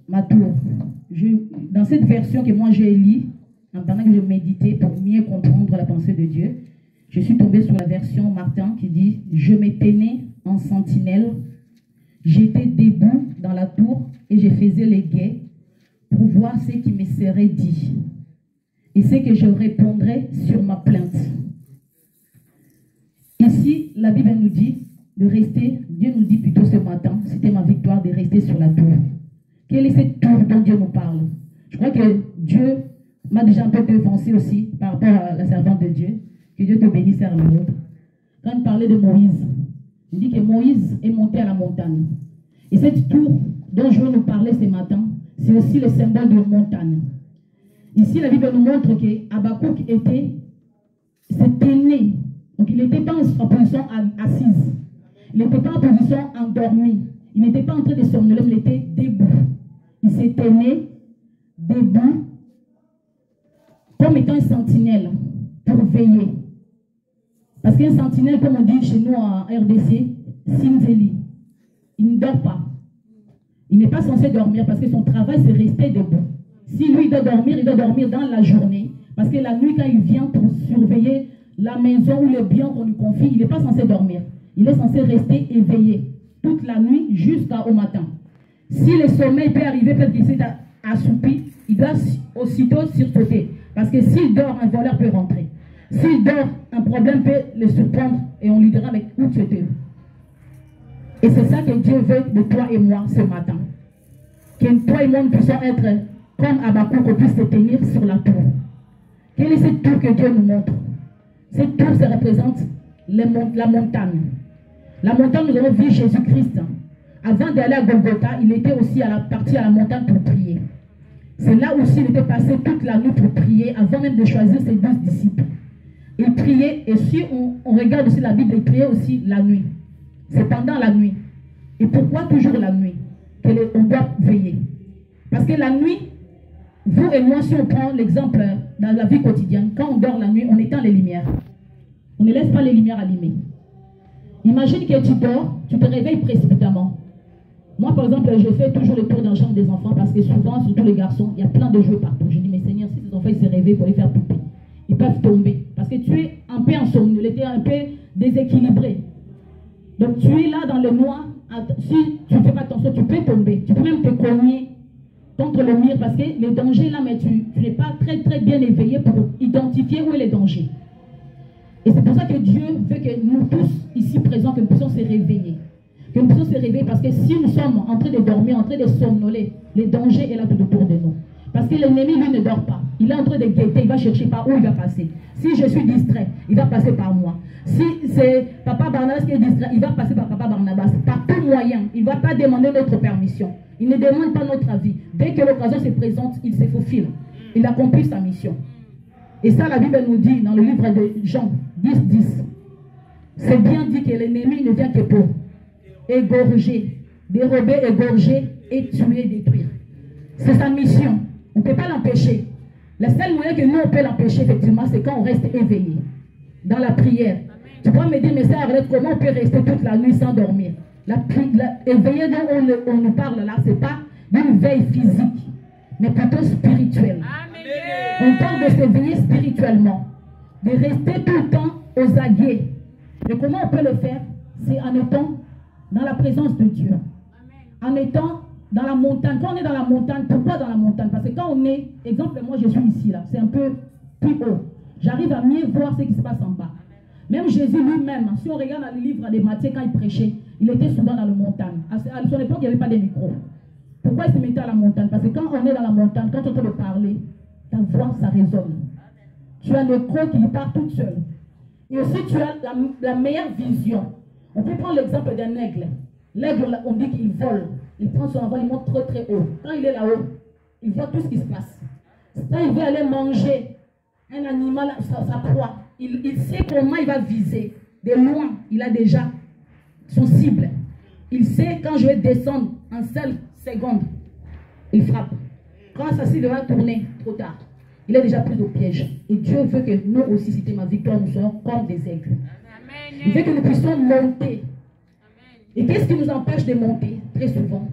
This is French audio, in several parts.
ma tour. Dans cette version que moi j'ai lue, pendant que je méditais pour mieux comprendre la pensée de Dieu, je suis tombée sur la version Martin qui dit « Je me tenais en sentinelle, j'étais debout dans la tour et je faisais les guets pour voir ce qui me serait dit et ce que je répondrais sur ma plainte. » Ici, la Bible nous dit de rester, Dieu nous dit plutôt ce matin, c'était ma victoire de rester sur la tour. Quelle est cette tour dont Dieu nous parle? Je crois que Dieu m'a déjà un peu devancé aussi par rapport à la servante de Dieu. Que Dieu te bénisse, à l'autre. Quand il parlait de Moïse, il dit que Moïse est monté à la montagne. Et cette tour dont je veux nous parler ce matin, c'est aussi le symbole de montagne. Ici, la Bible nous montre qu'Habakkuk s'est né. Donc, il n'était pas en position assise. Il n'était pas en position endormie. Il n'était pas en train de somnoler, mais il était debout. Il s'est né debout comme étant un sentinelle pour veiller. Parce qu'un sentinelle, comme on dit chez nous en RDC, Sinzeli, il ne dort pas. Il n'est pas censé dormir parce que son travail, c'est rester debout. Si lui, il doit dormir dans la journée. Parce que la nuit, quand il vient pour surveiller la maison ou le bien qu'on lui confie, il n'est pas censé dormir. Il est censé rester éveillé toute la nuit jusqu'au matin. Si le sommeil peut arriver, peut-être qu'il s'est assoupi, il doit aussitôt sursauter. Parce que s'il dort, un voleur peut rentrer. S'il dort, un problème peut le surprendre et on lui dira avec où tu étais. Et c'est ça que Dieu veut de toi et moi ce matin. Que toi et moi nous puissions être comme Habakkuk, qu'on puisse se tenir sur la tour. Quelle est cette tour que Dieu nous montre? Cette tour, ça représente la montagne. La montagne, nous avons vu Jésus-Christ. Avant d'aller à Golgotha, il était aussi parti à la montagne pour prier. C'est là aussi il était passé toute la nuit pour prier, avant même de choisir ses 12 disciples. Il priait, et si on regarde aussi la Bible, il priait aussi la nuit. C'est pendant la nuit. Et pourquoi toujours la nuit qu'on doit veiller? Parce que la nuit, vous et moi, si on prend l'exemple dans la vie quotidienne, quand on dort la nuit, on éteint les lumières. On ne laisse pas les lumières allumées. Imagine que tu dors, tu te réveilles précipitamment. Moi, par exemple, je fais toujours le tour dans la chambre des enfants parce que souvent, surtout les garçons, il y a plein de jouets partout. Je dis, mais Seigneur, si ces enfants se réveillent pour aller faire pipi, ils peuvent tomber. Parce que tu es un peu insomnieux, tu es un peu déséquilibré. Donc, tu es là dans le noir. Si tu ne fais pas attention, tu peux tomber. Tu peux même te cogner contre le mur parce que les dangers là, mais tu n'es pas très bien éveillé pour identifier où est le danger. Et c'est pour ça que Dieu veut que nous tous ici présents, que nous puissions se réveiller. Que nous puissions se réveiller parce que si nous sommes en train de dormir, en train de somnoler, le danger est là tout autour de nous. Parce que l'ennemi, lui, ne dort pas. Il est en train de guetter, il va chercher par où il va passer. Si je suis distrait, il va passer par moi. Si c'est Papa Barnabas qui est distrait, il va passer par Papa Barnabas. Par tout moyen, il ne va pas demander notre permission. Il ne demande pas notre avis. Dès que l'occasion se présente, il se faufile. Il accomplit sa mission. Et ça, la Bible nous dit dans le livre de Jean 10:10. C'est bien dit que l'ennemi ne vient que pour égorger, dérober, égorger et tuer, détruire. C'est sa mission. On ne peut pas l'empêcher. Le seul moyen que nous, on peut l'empêcher, effectivement, c'est quand on reste éveillé dans la prière. Tu pourras me dire, mais ça, Arlette, comment on peut rester toute la nuit sans dormir? Éveillé dont on nous parle là, ce n'est pas d'une veille physique, mais plutôt spirituelle. On parle de s'éveiller spirituellement, de rester tout le temps aux aguets. Et comment on peut le faire? C'est en étant dans la présence de Dieu. En étant dans la montagne. Quand on est dans la montagne, pourquoi dans la montagne? Parce que quand on est, exemple, moi je suis ici là, c'est un peu plus haut. J'arrive à mieux voir ce qui se passe en bas. Même Jésus lui-même, si on regarde dans le livre de Matthieu, quand il prêchait, il était souvent dans la montagne. À son époque, il n'y avait pas de micro. Pourquoi il se mettait à la montagne? Parce que quand on est dans la montagne, quand on est en train de parler, ta voix, ça résonne. Tu as le croc qui part toute seule. Et aussi, tu as la meilleure vision. On peut prendre l'exemple d'un aigle. L'aigle, on dit qu'il vole. Il prend son envol, il monte très haut. Quand il est là-haut, il voit tout ce qui se passe. Quand il veut aller manger un animal, sa proie, il sait comment il va viser. De loin, il a déjà son cible. Il sait quand je vais descendre en seule seconde, il frappe. Quand sa cible va tourner, trop tard. Il est déjà pris au piège. Et Dieu veut que nous aussi, c'était ma victoire, nous soyons comme des aigles. Il veut que nous puissions monter. Et qu'est-ce qui nous empêche de monter? Très souvent,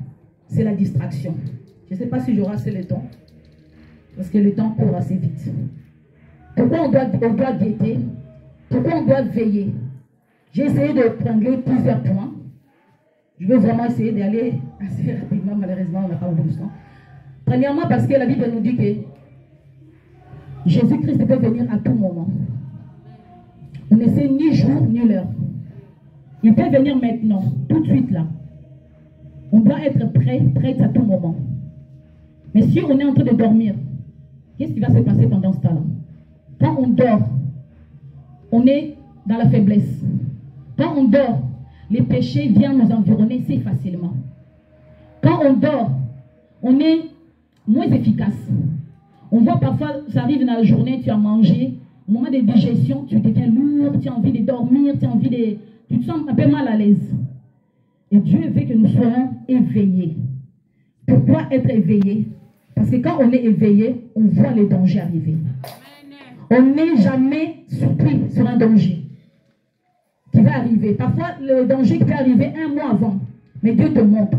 c'est la distraction. Je Je ne sais pas si j'aurai assez le temps. Parce que le temps court assez vite. Pourquoi on doit guetter? Pourquoi on doit veiller? J'ai essayé de prendre plusieurs points. Je veux vraiment essayer d'aller assez rapidement. Malheureusement, on n'a pas beaucoup de temps. Premièrement, parce que la Bible nous dit que Jésus-Christ peut venir à tout moment. On ne sait ni jour ni l'heure. Il peut venir maintenant, tout de suite là. On doit être prêt à tout moment. Mais si on est en train de dormir, qu'est-ce qui va se passer pendant ce temps-là? Quand on dort, on est dans la faiblesse. Quand on dort, les péchés viennent nous environner si facilement. Quand on dort, on est moins efficace. On voit parfois, ça arrive dans la journée, tu as mangé, au moment de digestion, tu deviens lourd, tu as envie de dormir, tu te sens un peu mal à l'aise. Et Dieu veut que nous soyons éveillés. Pourquoi être éveillés? Parce que quand on est éveillé, on voit les dangers arriver. On n'est jamais surpris sur un danger qui va arriver. Parfois, le danger peut arriver un mois avant. Mais Dieu te montre.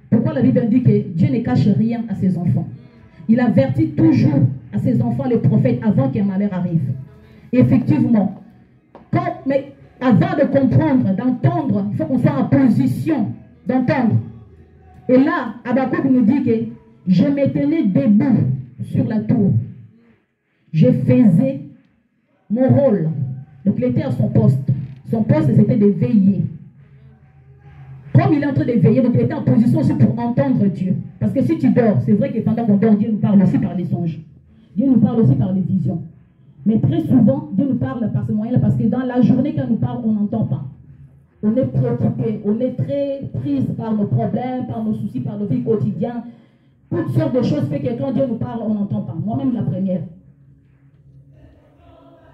Pourquoi la Bible dit que Dieu ne cache rien à ses enfants? Il avertit toujours à ses enfants, les prophètes, avant qu'un malheur arrive. Et effectivement, mais avant de comprendre, d'entendre, il faut qu'on soit en position d'entendre. Et là, Habakkuk nous dit que je me tenais debout sur la tour. Je faisais mon rôle. Donc il était à son poste. Son poste, c'était de veiller. Comme il est en train de veiller, donc il était en position aussi pour entendre Dieu. Parce que si tu dors, c'est vrai que pendant qu'on dort, Dieu nous parle aussi par les songes. Dieu nous parle aussi par les visions. Mais très souvent, Dieu nous parle par ce moyen-là, parce que dans la journée, quand il nous parle, on n'entend pas. On est préoccupé, on est très prise par nos problèmes, par nos soucis, par nos vies quotidiennes. Toutes sortes de choses fait que quand Dieu nous parle, on n'entend pas. Moi-même, la première.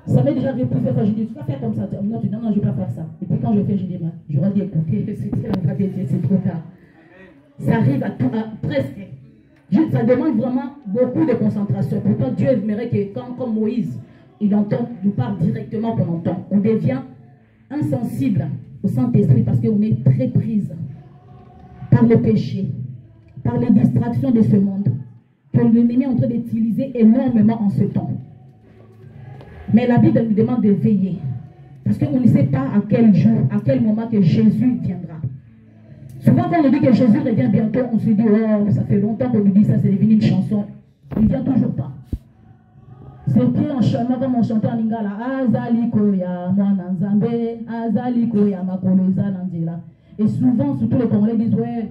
Ça m'est déjà arrivé plusieurs fois. Je dis, tu vas faire comme ça. Non, tu dis, non, je ne vais pas faire ça. Et puis quand je fais, je dis, j'aurais dit, écoutez, c'était la voix de Dieu, c'est trop tard. Ça arrive à presque. Ça demande vraiment beaucoup de concentration. Pourtant, Dieu aimerait que, comme Moïse, il entend, nous parle directement qu'on entend. On devient insensible au Saint-Esprit parce qu'on est très prise par le péché, par les distractions de ce monde, que l'ennemi est en train d'utiliser énormément en ce temps. Mais la Bible nous demande de veiller. Parce qu'on ne sait pas à quel jour, à quel moment que Jésus viendra. Souvent quand on nous dit que Jésus revient bientôt, on se dit, oh, ça fait longtemps qu'on nous dit ça, c'est devenu une chanson. Il ne vient toujours pas. C'est pire en chemin comme on chantait en lingala. Azaliko ya mwana nzambe, azaliko ya makoloza nanzela. Et souvent, surtout les Congolais disent, ouais,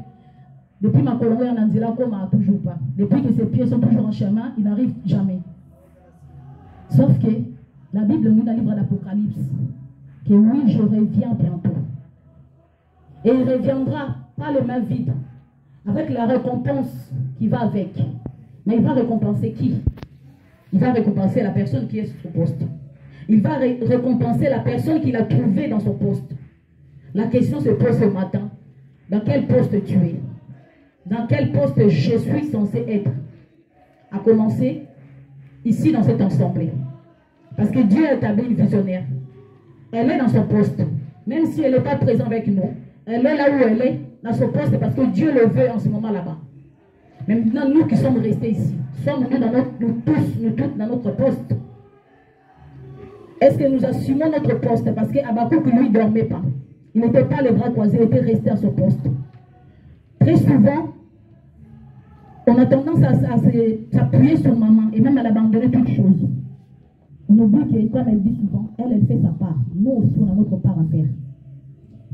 depuis ma colonie en Anzela, comme toujours pas. Depuis que ses pieds sont toujours en chemin, il n'arrive jamais. Sauf que la Bible nous dit dans le livre d'Apocalypse que oui, je reviens bientôt. Et il reviendra pas les mains vides, avec la récompense qui va avec. Mais il va récompenser qui? Il va récompenser la personne qui est sur son poste. Il va récompenser la personne qu'il a trouvée dans son poste. La question se pose ce matin. Dans quel poste tu es? Dans quel poste je suis censé être? À commencer ici dans cette assemblée. Parce que Dieu a établi une visionnaire. Elle est dans son poste. Même si elle n'est pas présente avec nous, elle est là où elle est, dans son poste, parce que Dieu le veut en ce moment là-bas. Mais maintenant, nous qui sommes restés ici, nous tous dans notre poste. Est-ce que nous assumons notre poste? Parce qu'Habakkuk, lui, ne dormait pas. Il n'était pas les bras croisés, il était resté à son poste. Très souvent, on a tendance à s'appuyer sur maman et même à l'abandonner toutes choses. On oublie que, comme elle dit souvent, elle fait sa part. Nous aussi, on a notre part à faire.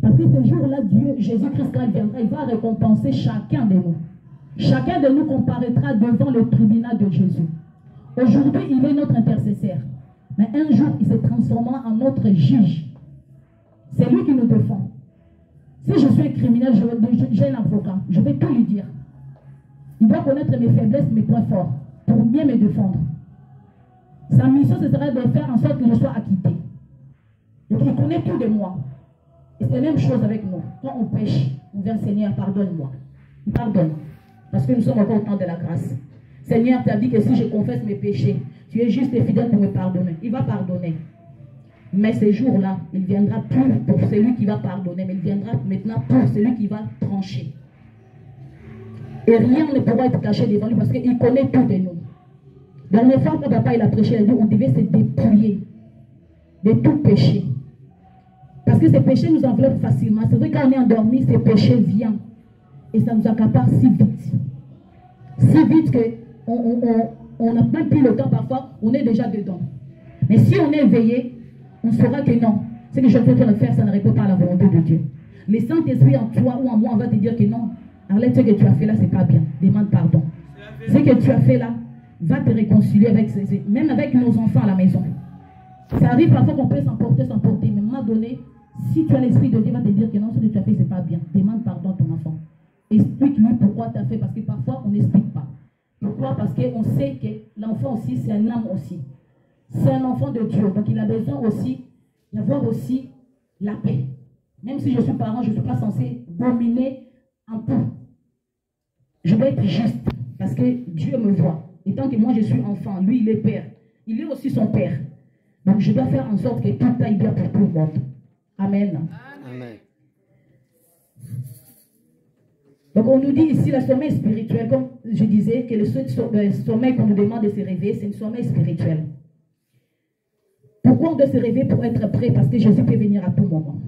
Parce que ce jour-là, Dieu, Jésus-Christ, quand il viendra, il va récompenser chacun de nous. Chacun de nous comparaîtra devant le tribunal de Jésus. Aujourd'hui, il est notre intercesseur. Mais un jour, il se transformera en notre juge. C'est lui qui nous défend. Si je suis un criminel, j'ai un avocat. Je vais tout lui dire. Il doit connaître mes faiblesses, mes points forts, pour bien me défendre. Sa mission, ce serait de faire en sorte que je sois acquitté. Donc il connaît tout de moi. Et c'est la même chose avec nous. Quand on pêche, on vient, Seigneur, pardonne-moi. Il pardonne. Parce que nous sommes encore au temps de la grâce. Seigneur, tu as dit que si je confesse mes péchés, tu es juste et fidèle pour me pardonner. Il va pardonner. Mais ce jour-là, il viendra plus pour celui qui va pardonner, mais il viendra maintenant pour celui qui va trancher. Et rien ne pourra être caché devant lui parce qu'il connaît tout de nous. La dernière fois, quand papa il a prêché, il a dit on devait se dépouiller de tout péché. Parce que ces péchés nous enveloppent facilement. C'est vrai, quand on est endormi, ces péchés viennent. Et ça nous accapare si vite. Si vite qu'on n'a même plus le temps parfois, on est déjà dedans. Mais si on est éveillé, on saura que non. Ce que je suis en train de faire, ça ne répond pas à la volonté de Dieu. Le Saint-Esprit en toi ou en moi, on va te dire que non. Arlette, ce que tu as fait là, c'est pas bien. Demande pardon. Ce que tu as fait là, va te réconcilier avec même avec nos enfants à la maison. Ça arrive parfois qu'on peut s'emporter. Mais à un moment donné, si tu as l'Esprit de Dieu, va te dire que non, ce que tu as fait, c'est pas bien. Demande pardon à ton enfant. Explique-lui pourquoi tu as fait, parce que parfois, on n'explique pas. Pourquoi? Parce qu'on sait que l'enfant aussi, c'est un âme aussi. C'est un enfant de Dieu. Donc, il a besoin aussi d'avoir aussi la paix. Même si je suis parent, je ne suis pas censé dominer en tout. Je dois être juste, parce que Dieu me voit. Et tant que moi, je suis enfant, lui, il est père. Il est aussi son père. Donc, je dois faire en sorte que tout aille bien pour tout le monde. Amen. Amen. Donc, on nous dit ici, le sommeil spirituel, comme je disais, que le sommeil qu'on nous demande de se réveiller, c'est un sommeil spirituel. Pourquoi on doit se réveiller pour être prêt? Parce que Jésus peut venir à tout moment.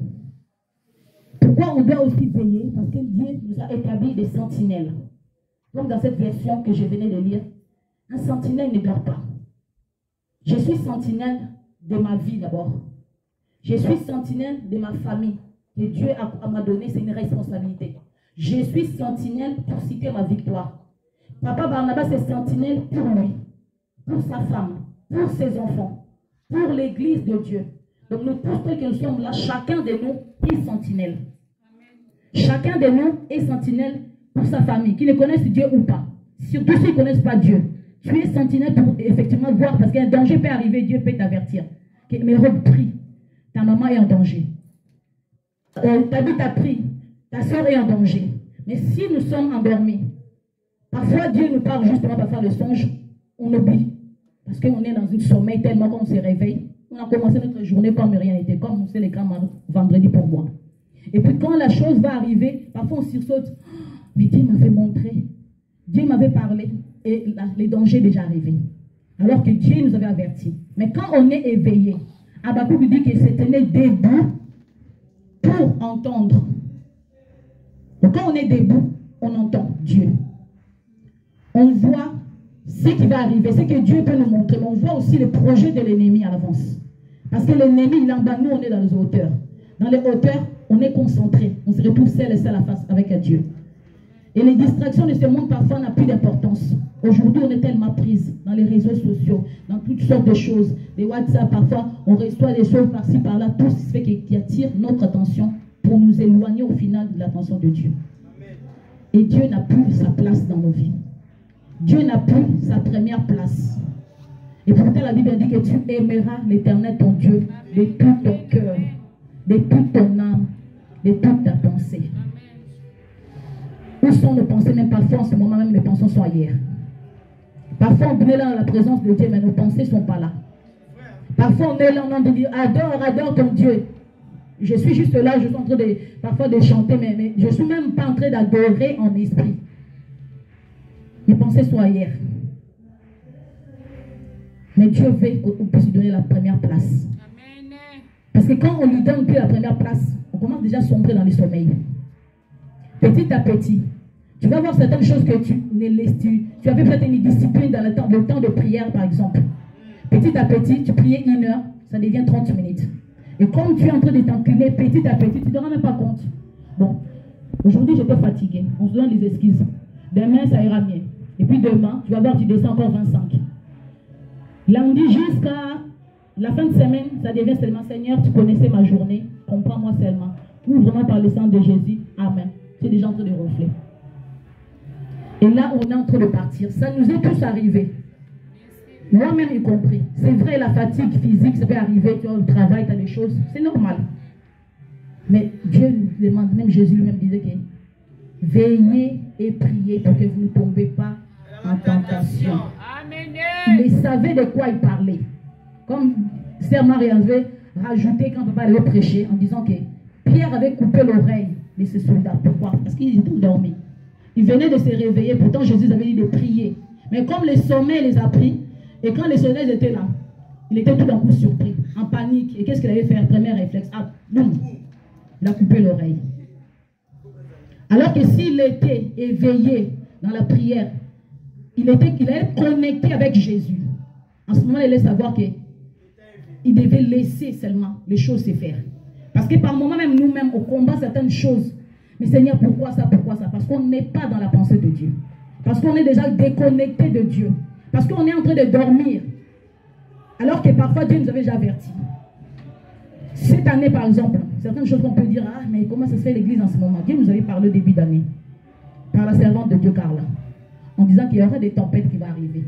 Pourquoi on doit aussi veiller? Parce que Dieu nous a établi des sentinelles. Comme dans cette version que je venais de lire, un sentinelle ne dort pas. Je suis sentinelle de ma vie d'abord. Je suis sentinelle de ma famille. Que Dieu m'a donné, c'est une responsabilité. Je suis sentinelle pour citer ma victoire. Papa Barnabas est sentinelle pour lui, pour sa femme, pour ses enfants, pour l'église de Dieu. Donc nous tous tels que nous sommes là, chacun de nous est sentinelle. Chacun de nous est sentinelle pour sa famille, qu'ils ne connaissent Dieu ou pas. Surtout s'ils ne connaissent pas Dieu. Tu es sentinelle pour effectivement voir, parce qu'un danger peut arriver, Dieu peut t'avertir. Mais repris, ta maman est en danger. Ta vie t'a pris, ta soeur est en danger. Mais si nous sommes endormis, parfois Dieu nous parle justement par faire le songe, on oublie. Parce qu'on est dans un sommeil tellement qu'on se réveille. On a commencé notre journée comme rien n'était, comme on sait les grands vendredi pour moi. Et puis quand la chose va arriver, parfois on sursaute. Mais Dieu m'avait montré, Dieu m'avait parlé, et les dangers déjà arrivés. Alors que Dieu nous avait avertis. Mais quand on est éveillé, Habakkuk dit qu'il s'est tenu debout pour entendre. Donc quand on est debout, on entend Dieu. On voit ce qui va arriver, ce que Dieu peut nous montrer, mais on voit aussi le projet de l'ennemi à l'avance. Parce que l'ennemi, il est en bas, nous on est dans les hauteurs. Dans les hauteurs, on est concentré, on se retrouve seul et seul à face avec Dieu. Et les distractions de ce monde parfois n'ont plus d'importance. Aujourd'hui, on est tellement prise dans les réseaux sociaux, dans toutes sortes de choses. Les WhatsApp, parfois, on reçoit des choses par-ci, par-là, tout ce qui fait qui attire notre attention pour nous éloigner au final de l'attention de Dieu. Et Dieu n'a plus sa place dans nos vies. Dieu n'a plus sa première place. Et pourtant, la Bible dit que tu aimeras l'Éternel, ton Dieu, de tout ton cœur, de toute ton âme, de toute ta pensée. Où sont nos pensées? Même parfois, en ce moment même, les pensées sont ailleurs. Parfois, on est là dans la présence de Dieu, mais nos pensées ne sont pas là. Parfois, on est là, on dit, adore ton Dieu. Je suis juste là, je suis en train de, parfois de chanter, mais je ne suis même pas en train d'adorer en esprit. Mes pensées sont ailleurs. Mais Dieu veut qu'on puisse lui donner la première place. Parce que quand on lui donne plus la première place, on commence déjà à sombrer dans le sommeil. Petit à petit, tu vas voir certaines choses que tu avais peut-être une discipline dans le temps de prière, par exemple. Petit à petit, tu priais 1 heure, ça devient 30 minutes. Et comme tu es en train de t'incliner petit à petit, tu ne te rends même pas compte. Bon, aujourd'hui j'étais fatiguée, on se donne des excuses. Demain, ça ira mieux. Et puis demain, tu vas voir, tu descends encore 25. Lundi jusqu'à la fin de semaine, ça devient seulement Seigneur, tu connaissais ma journée, comprends-moi seulement. Ouvre-moi par le sang de Jésus. Amen. C'est déjà en train de ronfler. Et là, on est en train de partir. Ça nous est tous arrivé. Moi-même y compris. C'est vrai, la fatigue physique, ça peut arriver, tu as le travail, tu as des choses. C'est normal. Mais Dieu nous demande, même Jésus lui-même disait que veillez et priez pour que vous ne tombez pas en tentation. Il savait de quoi il parlait. Comme Sœur Marie avait rajouté quand papa avait prêché en disant que Pierre avait coupé l'oreille de ses soldats. Pourquoi? Parce qu'ils étaient endormis. Ils venaient de se réveiller. Pourtant, Jésus avait dit de prier. Mais comme le sommeil les a pris, et quand les soldats étaient là, il était tout d'un coup surpris, en panique. Et qu'est-ce qu'il avait fait? Premier réflexe. Ah, boum. Il a coupé l'oreille. Alors que s'il était éveillé dans la prière, il allait connecté avec Jésus. En ce moment, il allait savoir qu'il devait laisser seulement les choses se faire. Parce que par moment, même nous-mêmes, on combat certaines choses. Mais Seigneur, pourquoi ça? Pourquoi ça? Parce qu'on n'est pas dans la pensée de Dieu. Parce qu'on est déjà déconnecté de Dieu. Parce qu'on est en train de dormir. Alors que parfois, Dieu nous avait déjà avertis. Cette année, par exemple, certaines choses qu'on peut dire, ah, mais comment ça se fait l'église en ce moment? Dieu nous avait parlé au début d'année, par la servante de Dieu, Carla, en disant qu'il y aura des tempêtes qui vont arriver.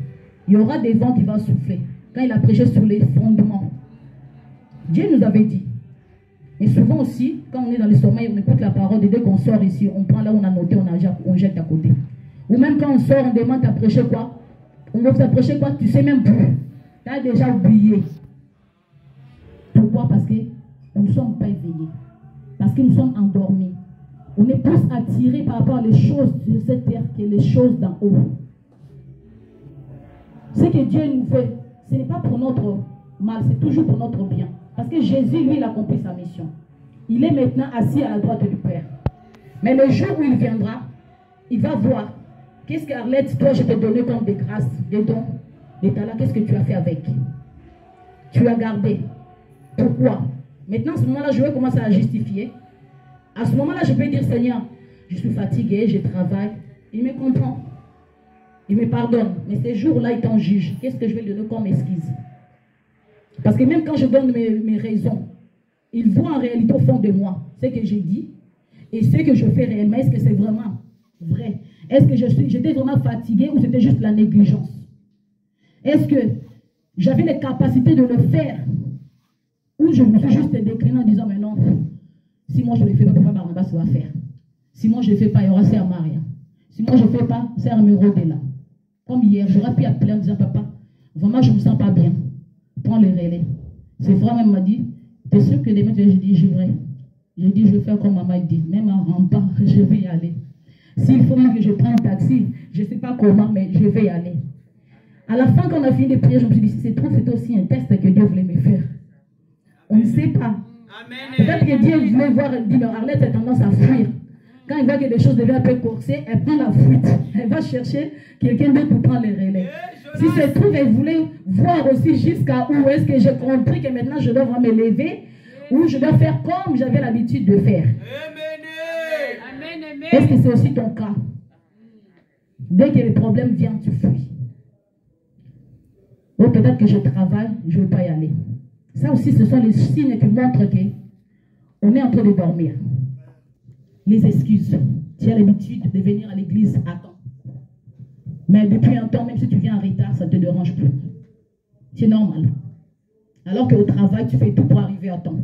Il y aura des vents qui vont souffler. Quand il a prêché sur les fondements, Dieu nous avait dit. Et souvent aussi, quand on est dans le sommeil, on écoute la parole, et dès qu'on sort ici, on prend là où on a noté, on jette à côté. Ou même quand on sort, on demande à prêcher quoi? On va vous prêcher quoi? Tu sais même plus. Tu as déjà oublié. Pourquoi? Parce que nous ne sommes pas éveillés. Parce que nous sommes endormis. On est plus attirés par rapport aux choses de cette terre que les choses d'en haut. Ce que Dieu nous fait, ce n'est pas pour notre mal, c'est toujours pour notre bien. Parce que Jésus, lui, il a accompli sa mission. Il est maintenant assis à la droite du Père. Mais le jour où il viendra, il va voir. Qu'est-ce qu'Arlette, toi, je t'ai donné comme des grâces, des dons, des talents, qu'est-ce que tu as fait avec? Tu as gardé. Pourquoi? Maintenant, à ce moment-là, je vais commencer à justifier. À ce moment-là, je peux dire, Seigneur, je suis fatigué, je travaille. Il me comprend. Il me pardonne. Mais ces jours-là, il t'en juge. Qu'est-ce que je vais lui donner comme excuse? Parce que même quand je donne mes raisons, il voit en réalité au fond de moi ce que j'ai dit et ce que je fais réellement. Est-ce que c'est vraiment vrai? Est-ce que j'étais vraiment fatigué ou c'était juste la négligence? Est-ce que j'avais les capacités de le faire? Ou je me suis juste décliné en disant, mais non, si moi je ne le fais pas, Papa Barnabas va faire. Si moi je ne le fais pas, il y aura Sœur Maria. Si moi je ne le fais pas, Sœur Mérodela. Comme hier, j'aurais pu appeler en disant, Papa, vraiment je ne me sens pas bien. Prends le relais. Ce frère même m'a dit, t'es sûr que demain, j'ai dit, j'y vais. J'ai dit, je vais faire comme maman dit. Même en rampant, je vais y aller. S'il faut même que je prenne un taxi, je ne sais pas comment, mais je vais y aller. À la fin, quand on a fini de prier, je me suis dit, c'est trop, c'était aussi un test que Dieu voulait me faire. On ne sait pas. Peut-être que Dieu voulait voir, il dit, mais Arlette a tendance à fuir. Quand il voit que des choses deviennent un peu corsées, elle prend la fuite. Elle va chercher quelqu'un d'autre pour prendre les relais. Si ça se trouve, elle voulait voir aussi jusqu'à où est-ce que j'ai compris que maintenant je dois vraiment me lever ou je dois faire comme j'avais l'habitude de faire. Est-ce que c'est aussi ton cas? Dès que le problème vient, tu fuis. Ou peut-être que je travaille, je ne veux pas y aller. Ça aussi, ce sont les signes qui montrent qu'on est en train de dormir. Les excuses. Tu as l'habitude de venir à l'église à temps. Mais depuis un temps, même si tu viens en retard, ça ne te dérange plus. C'est normal. Alors qu'au travail, tu fais tout pour arriver à temps.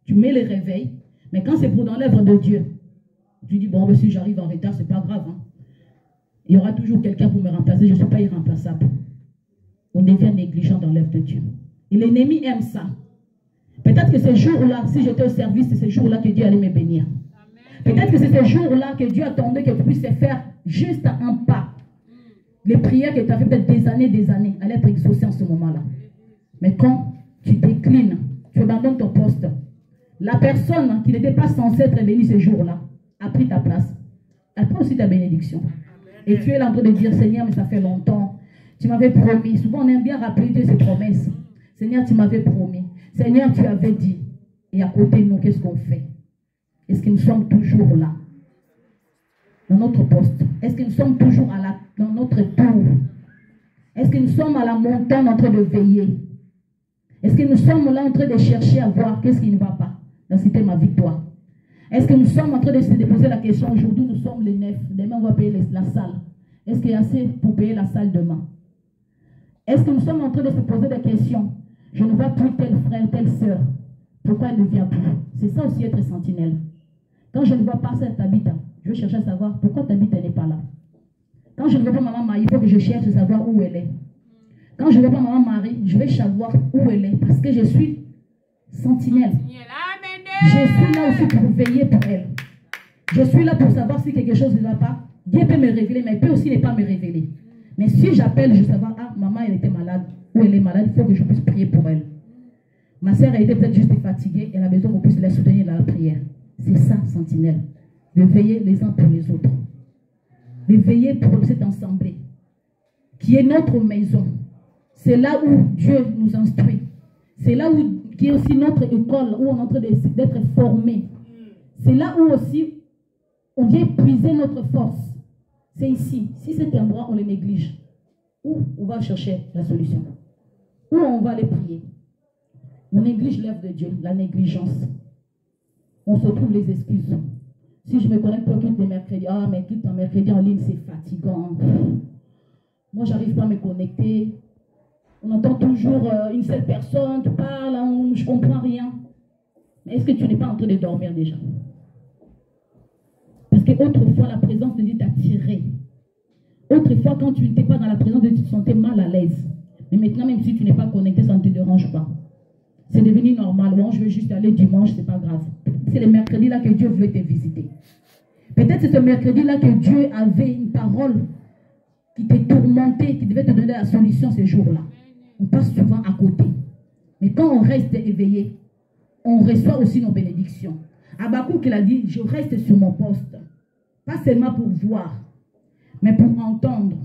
Tu mets les réveils, mais quand c'est pour dans l'œuvre de Dieu, tu dis, bon, si j'arrive en retard, c'est pas grave. Hein. Il y aura toujours quelqu'un pour me remplacer, je ne suis pas irremplaçable. On devient négligent dans l'œuvre de Dieu. Et l'ennemi aime ça. Peut-être que ces jours-là, si j'étais au service, c'est ces jours-là que Dieu allait me bénir. Peut-être que c'est ces jours-là que Dieu attendait que tu puisses faire juste un pas. Les prières que tu as fait peut-être des années, allaient être exaucées en ce moment-là. Mais quand tu déclines, tu abandonnes ton poste, la personne qui n'était pas censée être bénie ces jours-là a pris ta place. Elle prend aussi ta bénédiction. Et tu es là en train de dire, Seigneur, mais ça fait longtemps. Tu m'avais promis. Souvent, on aime bien rappeler Dieu ses promesses. Seigneur, tu m'avais promis. Seigneur, tu avais dit. Et à côté de nous, qu'est-ce qu'on fait? Est-ce que nous sommes toujours là? Dans notre poste? Est-ce que nous sommes toujours dans notre tour? Est-ce que nous sommes à la montagne en train de veiller? Est-ce que nous sommes là en train de chercher à voir qu'est-ce qui ne va pas? Dans Cité Ma Victoire. Est-ce que nous sommes en train de se poser la question, aujourd'hui nous sommes les 9, demain on va payer la salle. Est-ce qu'il y a assez pour payer la salle demain? Est-ce que nous sommes en train de se poser des questions? Je ne vois plus tel frère, telle soeur. Pourquoi elle ne vient plus? C'est ça aussi être sentinelle. Quand je ne vois pas cette habitant, je vais chercher à savoir pourquoi ta habitant n'est pas là. Quand je ne vois pas maman Marie, il faut que je cherche à savoir où elle est. Quand je ne vois pas maman Marie, je vais savoir où elle est parce que je suis sentinelle. Je suis là aussi pour veiller pour elle. Je suis là pour savoir si quelque chose ne va pas. Dieu peut me révéler, mais il peut aussi ne pas me révéler. Mais si j'appelle, je sais pas, ah, maman, elle était malade, ou elle est malade, il faut que je puisse prier pour elle. Ma soeur a été peut-être juste fatiguée, elle a besoin qu'on puisse la soutenir dans la prière. C'est ça, sentinelle. De veiller les uns pour les autres. De veiller pour cette assemblée, qui est notre maison. C'est là où Dieu nous instruit. C'est là où qui est aussi notre école, où on est en train d'être formé. C'est là où aussi on vient puiser notre force. C'est ici. Si c'est un endroit, on le néglige. Où on va chercher la solution? Où on va aller prier? On néglige l'œuvre de Dieu, la négligence. On se trouve les excuses. Si je me connecte pour culte de mercredi, ah, mais culte en mercredi en ligne, c'est fatigant. Moi, j'arrive pas à me connecter. On entend toujours une seule personne qui parle, je ne comprends rien. Mais est-ce que tu n'es pas en train de dormir déjà? Parce qu'autrefois, la présence de Dieu t'a tiré. Autrefois, quand tu n'étais pas dans la présence de Dieu, tu te sentais mal à l'aise. Mais maintenant, même si tu n'es pas connecté, ça ne te dérange pas. C'est devenu normal. Bon, je veux juste aller dimanche, c'est pas grave. C'est le mercredi là que Dieu voulait te visiter. Peut-être c'est ce mercredi là que Dieu avait une parole qui te tourmentait, qui devait te donner la solution ce jour-là. On passe souvent à côté. Mais quand on reste éveillé, on reçoit aussi nos bénédictions. Habakkuk il a dit, je reste sur mon poste. Pas seulement pour voir, mais pour entendre.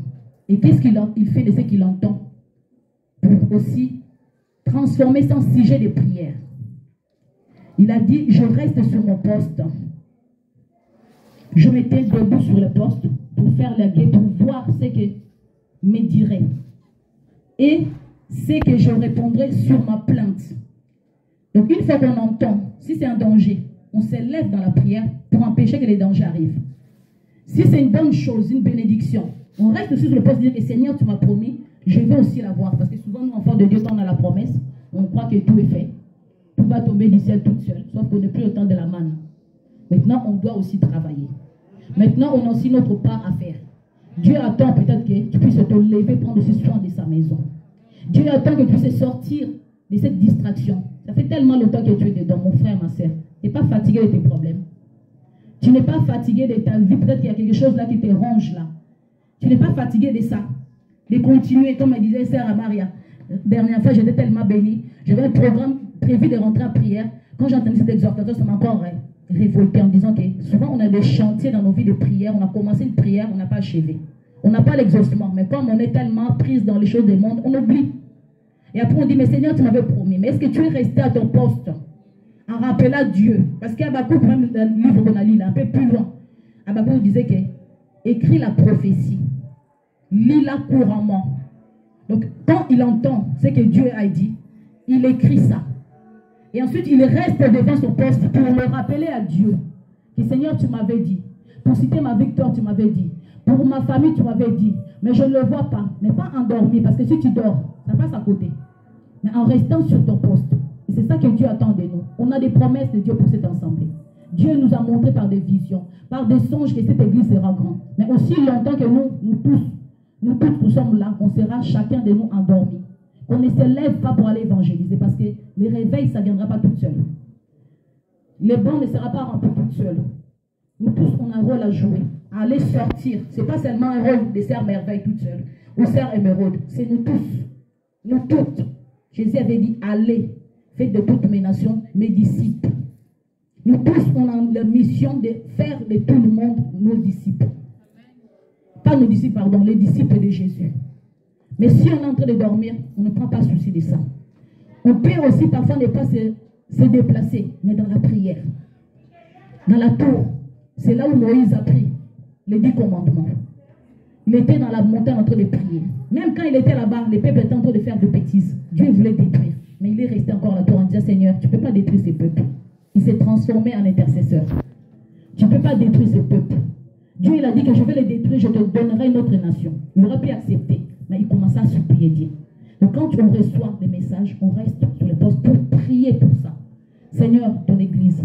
Et qu'est-ce qu'il fait de ce qu'il entend? Pour aussi transformer son sujet de prière. Il a dit, je reste sur mon poste. Je m'étais debout sur le poste pour faire la guerre, pour voir ce que me dirait. Et ce que je répondrai sur ma plainte. Donc une fois qu'on entend, si c'est un danger, on s'élève dans la prière pour empêcher que les dangers arrivent. Si c'est une bonne chose, une bénédiction, on reste aussi sur le poste de dire que Seigneur, tu m'as promis, je vais aussi la voir. Parce que souvent, nous, enfants de Dieu, quand on a la promesse, on croit que tout est fait. Tout va tomber du ciel toute seule, sauf qu'on n'est plus au temps de la manne. Maintenant, on doit aussi travailler. Maintenant, on a aussi notre part à faire. Dieu attend peut-être que tu puisses te lever, prendre aussi soin de sa maison. Dieu attend que tu puisses sortir de cette distraction. Ça fait tellement longtemps que tu es dedans, mon frère, ma soeur. Tu n'es pas fatigué de tes problèmes. Tu n'es pas fatigué de ta vie. Peut-être qu'il y a quelque chose là qui te ronge là. Tu n'es pas fatigué de ça. De continuer, comme me disait Sœur Maria. La dernière fois, j'étais tellement bénie. J'avais un programme prévu de rentrer en prière. Quand j'ai entendu cette exhortation, ça m'a encore révolté en disant que souvent on a des chantiers dans nos vies de prière. On a commencé une prière, on n'a pas achevé. On n'a pas l'exhaustement. Mais comme on est tellement prise dans les choses du monde, on oublie. Et après on dit, mais Seigneur, tu m'avais promis. Mais est-ce que tu es resté à ton poste en rappelant Dieu? Parce qu'Habakkuk, même dans le livre qu'on a lu, là, un peu plus loin, Habakkuk disait que écrit la prophétie, lis-la couramment. Donc, quand il entend ce que Dieu a dit, il écrit ça. Et ensuite, il reste devant son poste pour le rappeler à Dieu. Que Seigneur, tu m'avais dit. Pour citer ma victoire, tu m'avais dit. Pour ma famille, tu m'avais dit. Mais je ne le vois pas. Mais pas endormi, parce que si tu dors, ça passe à côté. Mais en restant sur ton poste. Et c'est ça que Dieu attend de nous. On a des promesses de Dieu pour cette assemblée. Dieu nous a montré par des visions, par des songes que cette église sera grande. Mais aussi longtemps que nous tous, nous sommes là, on sera chacun de nous endormis. Qu'on ne se lève pas pour aller évangéliser, parce que les réveils, ça ne viendra pas tout seul. Les bancs ne sera pas remplis tout seul. Nous tous, on a un rôle à jouer, à aller sortir. Ce n'est pas seulement un rôle de Sœur Merveille toute seule, ou Sœur Émeraude. C'est nous tous, nous toutes. Jésus avait dit, allez, faites de toutes mes nations mes disciples. Nous tous, on a la mission de faire de tout le monde nos disciples. Pas nos disciples, pardon, les disciples de Jésus. Mais si on est en train de dormir, on ne prend pas souci de ça. On peut aussi parfois ne pas se déplacer, mais dans la prière. Dans la tour, c'est là où Moïse a pris les 10 commandements. Il était dans la montagne en train de prier. Même quand il était là-bas, les peuples étaient en train de faire de bêtises. Dieu voulait détruire. Mais il est resté encore à la tour en disant, Seigneur, tu ne peux pas détruire ces peuples. Il s'est transformé en intercesseur. Tu ne peux pas détruire ces peuples. Dieu, il a dit que je vais les détruire, je te donnerai une autre nation. Il aurait pu accepter, mais il commença à supplier Dieu. Donc quand on reçoit des messages, on reste sur le poste pour prier pour ça. Seigneur, ton église.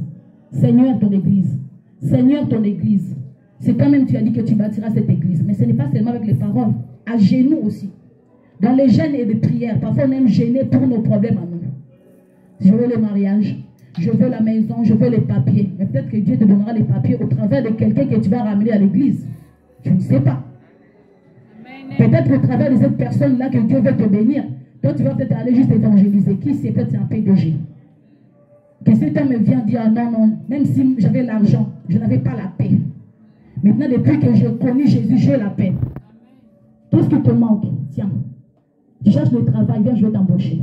Seigneur, ton église. Seigneur, ton église. C'est toi-même tu as dit que tu bâtiras cette église. Mais ce n'est pas seulement avec les paroles. À genoux aussi. Dans les jeûnes et les prières, parfois on aime gêner pour nos problèmes à nous. Je veux le mariage. Je veux la maison, je veux les papiers. Mais peut-être que Dieu te donnera les papiers au travers de quelqu'un que tu vas ramener à l'église. Tu ne sais pas. Peut-être au travers de cette personne-là que Dieu veut te bénir. Toi, tu vas peut-être aller juste évangéliser. Qui sait, peut-être c'est un PDG. Que cet homme vient dire, ah non, non, même si j'avais l'argent, je n'avais pas la paix. Maintenant, depuis que j'ai connu Jésus, j'ai la paix. Qu'est-ce qui te manque? Tiens, tu cherches le travail, viens, je vais t'embaucher.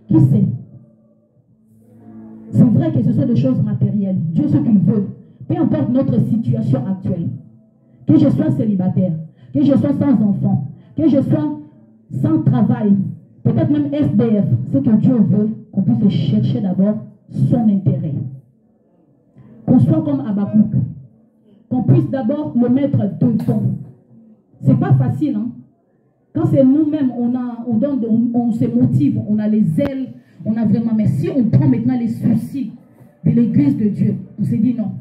Qui sait? C'est vrai que ce sont des choses matérielles. Dieu, ce qu'il veut, peu importe notre situation actuelle, que je sois célibataire, que je sois sans enfant, que je sois sans travail, peut-être même SDF, ce que Dieu veut, qu'on puisse chercher d'abord son intérêt. Qu'on soit comme Habakkuk, qu'on puisse d'abord le mettre devant. C'est pas facile, hein? Quand c'est nous-mêmes, on se motive, on a les ailes, on a vraiment. Mais si on prend maintenant les soucis de l'église de Dieu, on s'est dit non,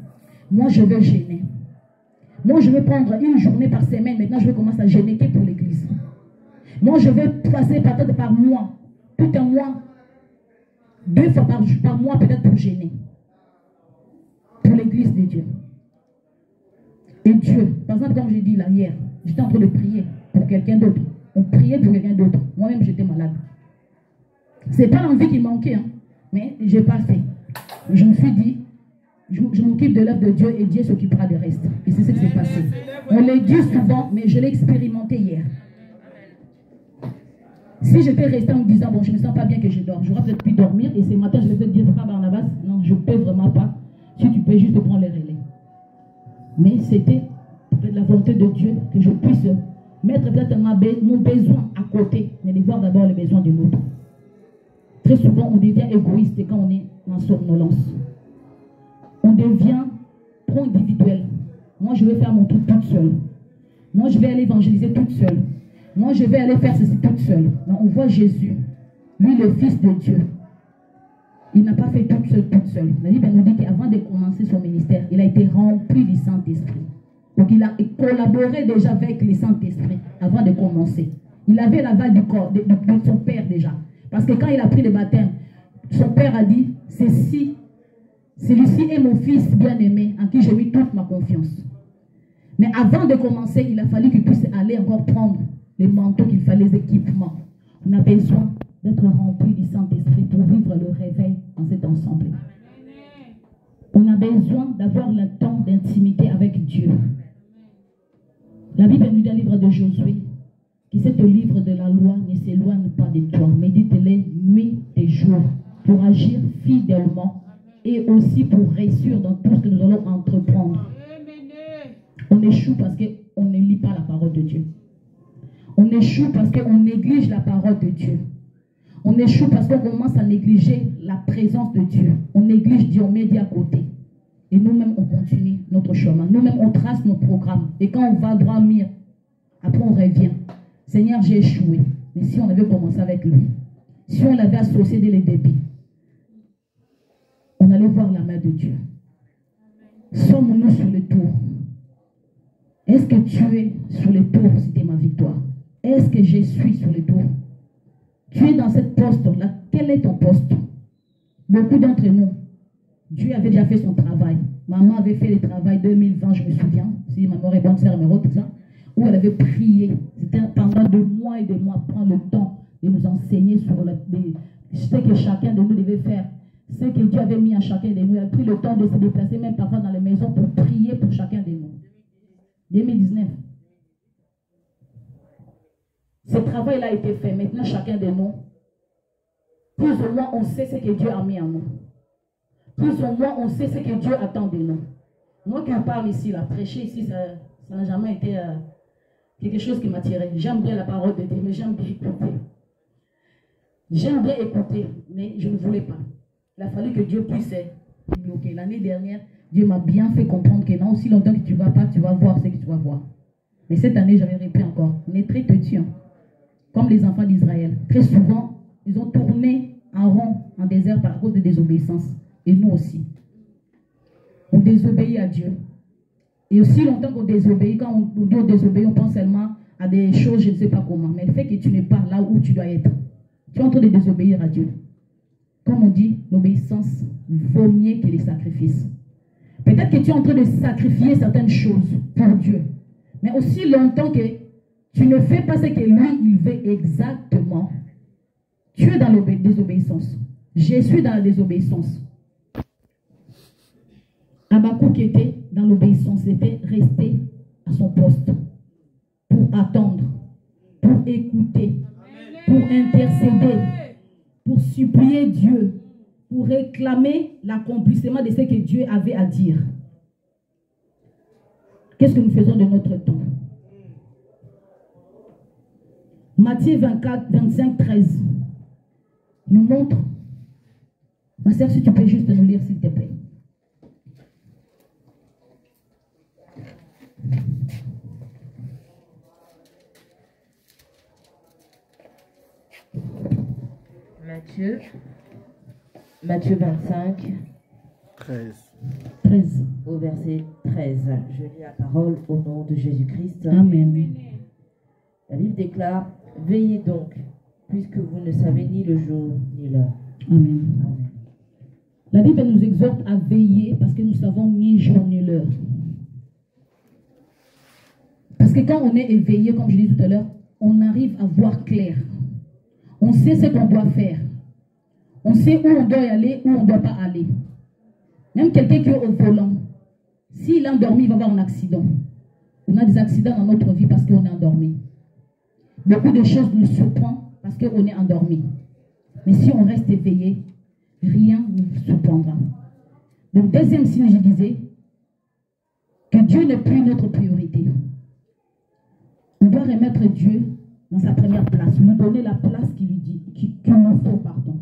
moi je vais gêner. Moi je vais prendre une journée par semaine, maintenant je vais commencer à gêner que pour l'église. Moi je vais passer peut-être par mois, tout un mois, 2 fois par mois peut-être pour gêner. Pour l'église de Dieu. Et Dieu, par exemple comme j'ai dit là hier, j'étais en train de prier pour quelqu'un d'autre. On priait pour quelqu'un d'autre. Moi-même j'étais malade. C'est pas l'envie qui manquait, hein, mais je n'ai pas fait. Je me suis dit, je m'occupe de l'œuvre de Dieu et Dieu s'occupera du reste. Et c'est ce qui s'est passé. On l'a dit souvent, mais je l'ai expérimenté hier. Si j'étais resté en me disant, bon, je ne me sens pas bien que je dors, j'aurais peut-être pu dormir et ce matin, je vais te dire, Papa Barnabas, non, je ne peux vraiment pas. Si tu peux juste prendre les relais. Mais c'était peut-être la volonté de Dieu que je puisse mettre peut-être mon besoin à côté, mais de voir d'abord les besoins de l'autre. Très souvent, on devient égoïste quand on est en somnolence. On devient trop individuel. Moi, je vais faire mon truc toute seule. Moi, je vais aller évangéliser toute seule. Moi, je vais aller faire ceci toute seule. Mais on voit Jésus, lui, le Fils de Dieu. Il n'a pas fait toute seule. La Bible nous dit qu'avant de commencer son ministère, il a été rempli du Saint-Esprit. Donc, il a collaboré déjà avec le Saint-Esprit avant de commencer. Il avait l'aval du corps, de son Père déjà. Parce que quand il a pris le baptême, son Père a dit, celui-ci est mon Fils bien-aimé, en qui j'ai mis toute ma confiance. Mais avant de commencer, il a fallu qu'il puisse aller encore prendre les manteaux qu'il fallait, les équipements. On a besoin d'être rempli du Saint-Esprit pour vivre le réveil dans cet ensemble. On a besoin d'avoir le temps d'intimité avec Dieu. La Bible nous dit dans le livre de Josué, que ce livre de la loi ne s'éloigne pas de toi. Médite-les nuit et jour pour agir fidèlement et aussi pour réussir dans tout ce que nous allons entreprendre. On échoue parce qu'on ne lit pas la parole de Dieu. On échoue parce qu'on néglige la parole de Dieu. On échoue parce qu'on commence à négliger la présence de Dieu. On néglige Dieu, on met Dieu à côté. Et nous-mêmes, on continue notre chemin. Nous-mêmes, on trace nos programmes. Et quand on va droit mire, après on revient. Seigneur, j'ai échoué. Mais si on avait commencé avec lui, si on l'avait associé dès le début, on allait voir la main de Dieu. Sommes-nous sur le tour? Est-ce que tu es sur le tour? C'était ma victoire. Est-ce que je suis sur le tour? Tu es dans cette poste-là. Quel est ton poste? Beaucoup d'entre nous, Dieu avait déjà fait son travail. Maman avait fait le travail 2020, je me souviens. Si maman est bonne sœur, tout ça. Où elle avait prié. C'était pendant des mois et des mois, prendre le temps de nous enseigner sur ce que chacun de nous devait faire. Ce que Dieu avait mis à chacun de nous. Elle a pris le temps de se déplacer, même parfois dans les maisons, pour prier pour chacun de nous. 2019. Ce travail-là a été fait. Maintenant, chacun de nous, plus ou moins, on sait ce que Dieu a mis en nous. Plus ou moins, on sait ce que Dieu attend de nous. Moi qui en parle ici, là, prêcher ici, ça n'a jamais été quelque chose qui m'attirait. J'aime bien la parole de Dieu, mais j'aime bien écouter. J'aime bien écouter, mais je ne voulais pas. Il a fallu que Dieu puisse bloquer. L'année dernière, Dieu m'a bien fait comprendre que non, aussi longtemps que tu ne vas pas, tu vas voir ce que tu vas voir. Mais cette année, j'avais repris encore. On est très têtus, hein, comme les enfants d'Israël. Très souvent, ils ont tourné en rond, en désert, par cause de désobéissance. Et nous aussi. On désobéit à Dieu. Et aussi longtemps qu'on désobéit, quand on dit on désobéit, on pense seulement à des choses, je ne sais pas comment. Mais le fait que tu n'es pas là où tu dois être, tu es en train de désobéir à Dieu. Comme on dit, l'obéissance vaut mieux que les sacrifices. Peut-être que tu es en train de sacrifier certaines choses pour Dieu. Mais aussi longtemps que tu ne fais pas ce que lui, il veut exactement, tu es dans la désobéissance. Je suis dans la désobéissance. Habakkuk était dans l'obéissance, il était resté à son poste pour attendre, pour écouter, pour intercéder, pour supplier Dieu, pour réclamer l'accomplissement de ce que Dieu avait à dire. Qu'est-ce que nous faisons de notre temps? Matthieu 24, 25, 13 nous montre. Ma sœur, si tu peux juste nous lire, s'il te plaît. Matthieu 25, 13. Au verset 13. Je lis la parole au nom de Jésus-Christ. Amen. La Bible déclare, veillez donc, puisque vous ne savez ni le jour ni l'heure. Amen. Amen. La Bible nous exhorte à veiller parce que nous savons ni jour ni l'heure. Parce que quand on est éveillé, comme je disais tout à l'heure, on arrive à voir clair. On sait ce qu'on doit faire. On sait où on doit y aller, où on ne doit pas aller. Même quelqu'un qui est au volant, s'il est endormi, il va avoir un accident. On a des accidents dans notre vie parce qu'on est endormi. Beaucoup de choses nous surprennent parce qu'on est endormi. Mais si on reste éveillé, rien ne nous surprendra. Donc, deuxième signe, je disais, que Dieu n'est plus notre priorité. On doit remettre Dieu dans sa première place, lui donner la place qu'il lui dit, qu'il nous faut, pardon.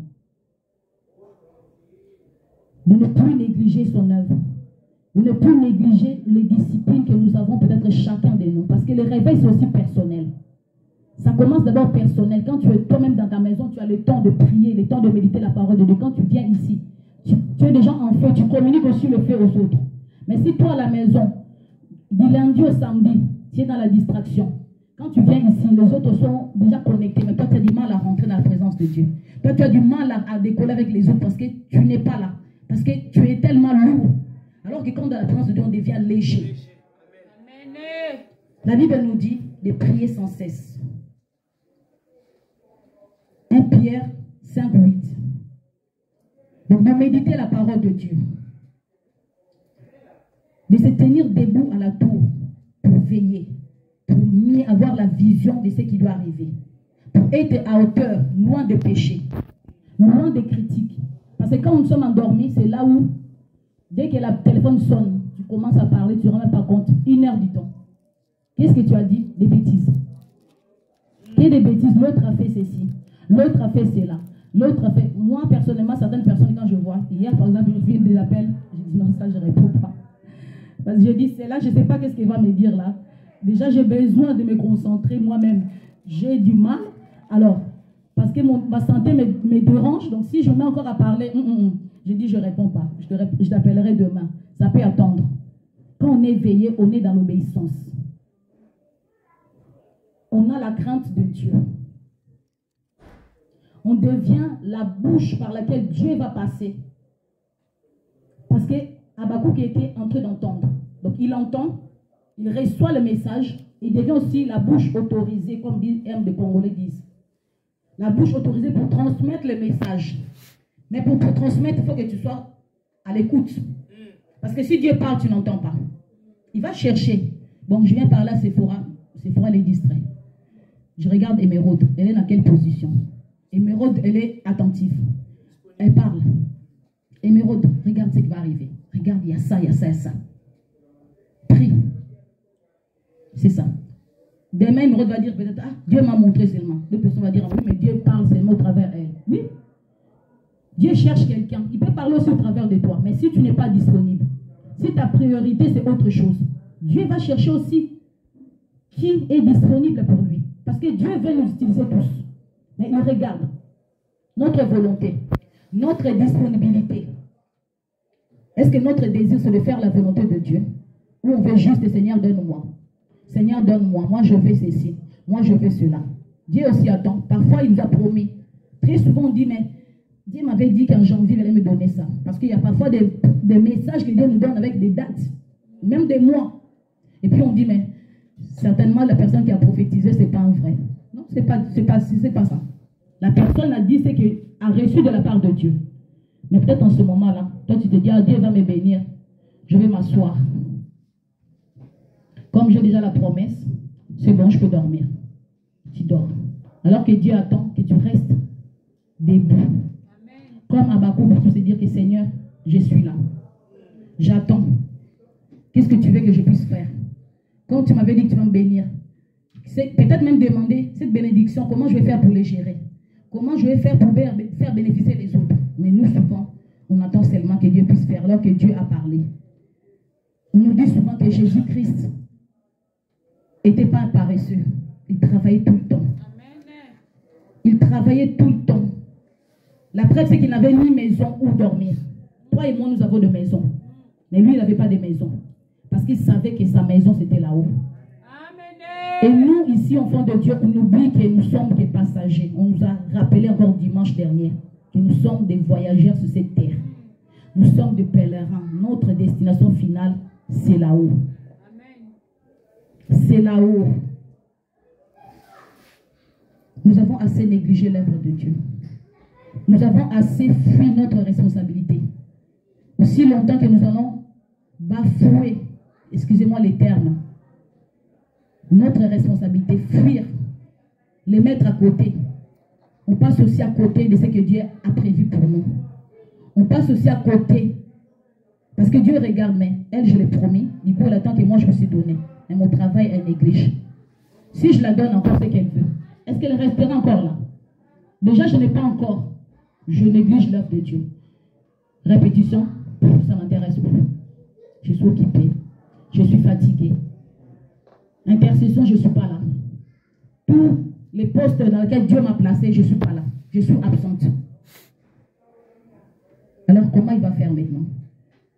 De ne plus négliger son œuvre, de ne plus négliger les disciplines que nous avons peut-être chacun de nous, parce que le réveil c'est aussi personnel. Ça commence d'abord personnel. Quand tu es toi-même dans ta maison, tu as le temps de prier, le temps de méditer la parole de Dieu. Quand tu viens ici, tu es déjà en feu, tu communiques aussi le feu aux autres. Mais si toi à la maison, du lundi au samedi, tu es dans la distraction, quand tu viens ici, les autres sont déjà connectés, mais toi tu as du mal à rentrer dans la présence de Dieu. Toi tu as du mal à décoller avec les autres parce que tu n'es pas là. Parce que tu es tellement lourd. Alors que quand dans la présence de Dieu, on devient léger. Amen. La Bible nous dit de prier sans cesse. 1 Pierre 5, 8. Donc de méditer la parole de Dieu. De se tenir debout à la tour pour veiller. Pour mieux avoir la vision de ce qui doit arriver. Pour être à hauteur, loin de péché. Loin de critiques. Parce que quand nous sommes endormis, c'est là où, dès que le téléphone sonne, tu commences à parler, tu ne rends même pas compte. 1 heure du temps. Qu'est-ce que tu as dit? Des bêtises. Et des bêtises. L'autre a fait ceci. L'autre a fait cela. L'autre a fait... Moi, personnellement, certaines personnes, quand je vois, hier, par exemple, je fais des appels, je dis non, ça, je ne réponds pas. Parce que je dis, c'est là, je ne sais pas qu'est-ce qu'il va me dire là. Déjà, j'ai besoin de me concentrer moi-même. J'ai du mal. Alors... Parce que ma santé me dérange. Donc, si je mets encore à parler, je dis, je ne réponds pas. Je t'appellerai demain. Ça peut attendre. Quand on est éveillé, on est dans l'obéissance. On a la crainte de Dieu. On devient la bouche par laquelle Dieu va passer. Parce que Habakkuk était en train d'entendre. Donc, il entend, il reçoit le message. Il devient aussi la bouche autorisée, comme les Congolais disent. La bouche autorisée pour transmettre le message. Mais pour transmettre, il faut que tu sois à l'écoute. Parce que si Dieu parle, tu n'entends pas. Il va chercher. Bon, je viens par là, Sephora les distrait. Je regarde Émeraude. Elle est dans quelle position? Émeraude, elle est attentive. Elle parle. Émeraude, regarde ce qui va arriver. Regarde, il y a ça, il y a ça, il y a ça. Prie. C'est ça. Demain, Émeraude va dire peut-être, Dieu m'a montré seulement. D'autres personnes vont dire, oui, mais Dieu parle seulement au travers d'elle. Oui. Dieu cherche quelqu'un. Il peut parler aussi au travers de toi. Mais si tu n'es pas disponible, si ta priorité, c'est autre chose, Dieu va chercher aussi qui est disponible pour lui. Parce que Dieu veut nous utiliser tous. Mais il regarde notre volonté, notre disponibilité. Est-ce que notre désir, c'est de faire la volonté de Dieu? Ou on veut juste, Seigneur, donne-moi. Seigneur, donne-moi. Moi, je veux ceci. Moi, je veux cela. Dieu aussi attend. Parfois, il nous a promis. Très souvent, on dit, mais Dieu m'avait dit qu'en janvier, il allait me donner ça. Parce qu'il y a parfois des messages que Dieu nous donne avec des dates. Même des mois. Et puis, on dit, mais certainement la personne qui a prophétisé, ce n'est pas un vrai. Non, c'est pas ça. La personne a dit ce qu'elle a reçu de la part de Dieu. Mais peut-être en ce moment-là, toi tu te dis, ah, Dieu va me bénir, je vais m'asseoir. Comme j'ai déjà la promesse, c'est bon, je peux dormir. Tu dors. Alors que Dieu attend que tu restes debout. Amen. Comme Habakkuk pour se dire que Seigneur, je suis là. J'attends. Qu'est-ce que tu veux que je puisse faire? Quand tu m'avais dit que tu vas me bénir, c'est peut-être même demander cette bénédiction, comment je vais faire pour les gérer? Comment je vais faire pour faire bénéficier les autres? Mais nous, souvent, on attend seulement que Dieu puisse faire, alors que Dieu a parlé. On nous dit souvent que Jésus-Christ n'était pas un paresseux. Il travaillait tout le temps. Il travaillait tout le temps. La preuve, c'est qu'il n'avait ni maison où dormir. Toi et moi, nous avons de maisons. Mais lui, il n'avait pas de maison. Parce qu'il savait que sa maison, c'était là-haut. Et nous, ici, enfants de Dieu, on oublie que nous sommes des passagers. On nous a rappelé encore dimanche dernier que nous sommes des voyageurs sur cette terre. Nous sommes des pèlerins. Notre destination finale, c'est là-haut. C'est là-haut. Nous avons assez négligé l'œuvre de Dieu. Nous avons assez fui notre responsabilité. Aussi longtemps que nous allons bafouer, excusez-moi les termes, notre responsabilité, fuir, les mettre à côté. On passe aussi à côté de ce que Dieu a prévu pour nous. On passe aussi à côté. Parce que Dieu regarde, mais elle, je l'ai promis. Du coup, elle attend que moi, je me suis donné. Mais mon travail, elle néglige. Si je la donne encore ce qu'elle veut, est-ce qu'elle restera encore là? Déjà, je n'ai pas encore. Je néglige l'œuvre de Dieu. Répétition, ça ne m'intéresse plus. Je suis occupée. Je suis fatiguée. Intercession, je ne suis pas là. Tous les postes dans lesquels Dieu m'a placé, je ne suis pas là. Je suis absente. Alors, comment il va faire maintenant?